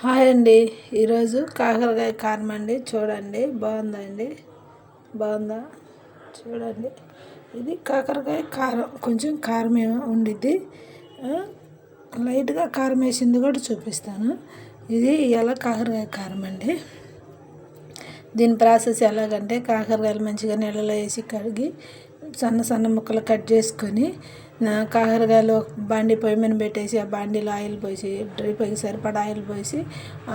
Hi అండి. ఈరోజు కాకరకాయ కారం అండి. చూడండి, బాగుందా అండి? బాగుందా? చూడండి, ఇది కాకరకాయ కారం. కొంచెం కారం ఉండిద్ది, లైట్గా కారం వేసింది కూడా చూపిస్తాను. ఇది ఎలా కాకరకాయ కారం అండి. దీని ప్రాసెస్ ఎలాగంటే, కాకరకాయలు మంచిగా నీళ్ళలో వేసి కడిగి సన్న సన్న ముక్కలు కట్ చేసుకొని, కాకరకాయలు బాండీ పొయ్యి మీద పెట్టేసి ఆ బాండీలో ఆయిల్ పోసి డ్రీప్కి సరిపడా ఆయిల్ పోసి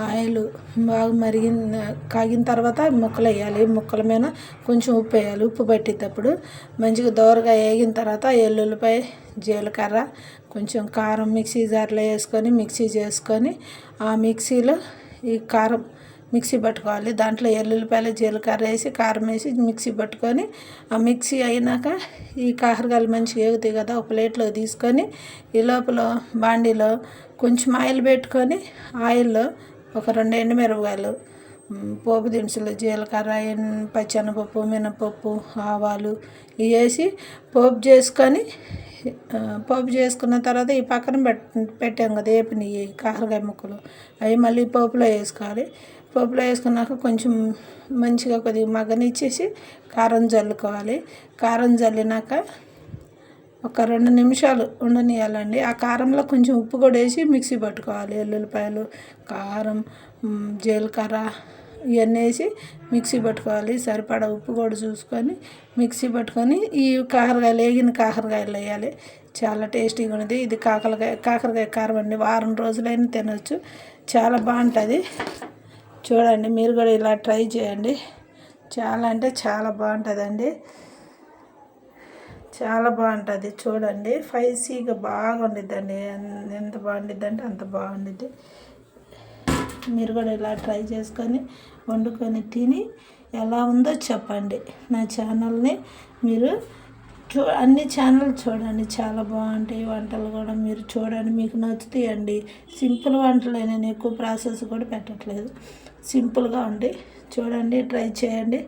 ఆయిల్ బాగా కాగిన తర్వాత ముక్కలు వేయాలి. ముక్కల మీద కొంచెం ఉప్పు వేయాలి. ఉప్పు పట్టేటప్పుడు మంచిగా దోరగా వేగిన తర్వాత ఎల్లుల్లిపాయ, జీలకర్ర, కొంచెం కారం మిక్సీ జార్లో వేసుకొని మిక్సీ చేసుకొని ఆ మిక్సీలో ఈ కారం మిక్సీ పట్టుకోవాలి. దాంట్లో ఎల్లుల్లిపాయలు, జీలకర్ర వేసి కారం వేసి మిక్సీ పట్టుకొని ఆ మిక్సీ అయినాక ఈ కాకరకాయలు మంచిగా వేగుతాయి కదా, ఒక ప్లేట్లో తీసుకొని ఈ లోపల బాండీలో కొంచెం ఆయిల్ పెట్టుకొని ఆయిల్లో ఒక 2 ఎండుమిరపకాయలు, పోపు దినుసులు, జీలకర్ర, పచ్చెనపప్పు, మినపప్పు, ఆవాలు ఇవి వేసి పోపు చేసుకున్న తర్వాత ఈ పక్కన పెట్టాం కదా వేపినవి కాకరకాయ ముక్కలు, అవి మళ్ళీ పోపులో వేసుకోవాలి. పోపులో వేసుకున్నాక కొంచెం మంచిగా కొద్దిగా మగ్గనిచ్చేసి కారం జల్లుకోవాలి. కారం జల్లినాక ఒక 2 నిమిషాలు ఉండనియాలండి. ఆ కారంలో కొంచెం ఉప్పు కూడా వేసి మిక్సీ పట్టుకోవాలి. ఎల్లుల్లిపాయలు, కారం, జీలకర్ర ఇవన్నీ వేసి మిక్సీ పట్టుకోవాలి. సరిపడా ఉప్పు కూడా చూసుకొని మిక్సీ పట్టుకొని ఈ కాకరకాయలు వేగిన కాకరకాయలు వేయాలి. చాలా టేస్టీగా ఉన్నది. ఇది కాకరకాయ కారం అండి. వారం రోజులైనా తినవచ్చు. చాలా బాగుంటుంది. చూడండి, మీరు కూడా ఇలా ట్రై చేయండి. చాలా అంటే చాలా బాగుంటుందండి. చాలా బాగుంటుంది. చూడండి, స్పైసీగా బాగా ఉండిద్దండి. ఎంత బాగుండిద్ది అంటే అంత బాగుండిద్ది. మీరు కూడా ఇలా ట్రై చేసుకొని వండుకొని తిని ఎలా ఉందో చెప్పండి. నా ఛానల్ని మీరు అన్ని ఛానల్ చూడండి, చాలా బాగుంటాయి వంటలు కూడా. మీరు చూడండి, మీకు నచ్చుతాయండి. సింపుల్ వంటలే, నేను ఎక్కువ ప్రాసెస్ కూడా పెట్టట్లేదు. సింపుల్గా ఉండి చూడండి, ట్రై చేయండి,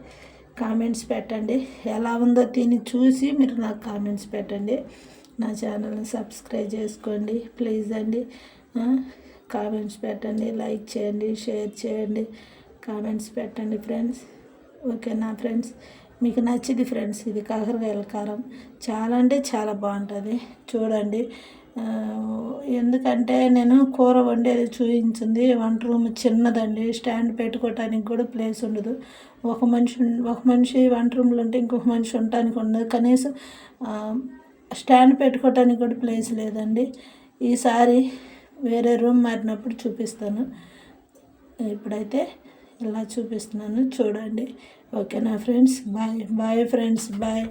కామెంట్స్ పెట్టండి. ఎలా ఉందో తిని చూసి మీరు నాకు కామెంట్స్ పెట్టండి. నా ఛానల్ని సబ్స్క్రైబ్ చేసుకోండి ప్లీజ్ అండి. కామెంట్స్ పెట్టండి, లైక్ చేయండి, షేర్ చేయండి, కామెంట్స్ పెట్టండి ఫ్రెండ్స్. ఓకేనా ఫ్రెండ్స్? మీకు నచ్చింది ఫ్రెండ్స్. ఇది కాకరకాయల కారం చాలా అంటే చాలా బాగుంటుంది. చూడండి, ఎందుకంటే నేను కూర వండేది చూపించింది. వంట రూమ్ చిన్నదండి. స్టాండ్ పెట్టుకోవటానికి కూడా ప్లేస్ ఉండదు. ఒక మనిషి వంట రూమ్లో ఉంటే ఇంకొక మనిషి ఉండటానికి ఉండదు. కనీసం స్టాండ్ పెట్టుకోవటానికి కూడా ప్లేస్ లేదండి. ఈసారి వేరే రూమ్ మారినప్పుడు చూపిస్తాను. ఇప్పుడైతే ఇలా చూపిస్తున్నాను, చూడండి. ఓకేనా ఫ్రెండ్స్? Bye friends, bye.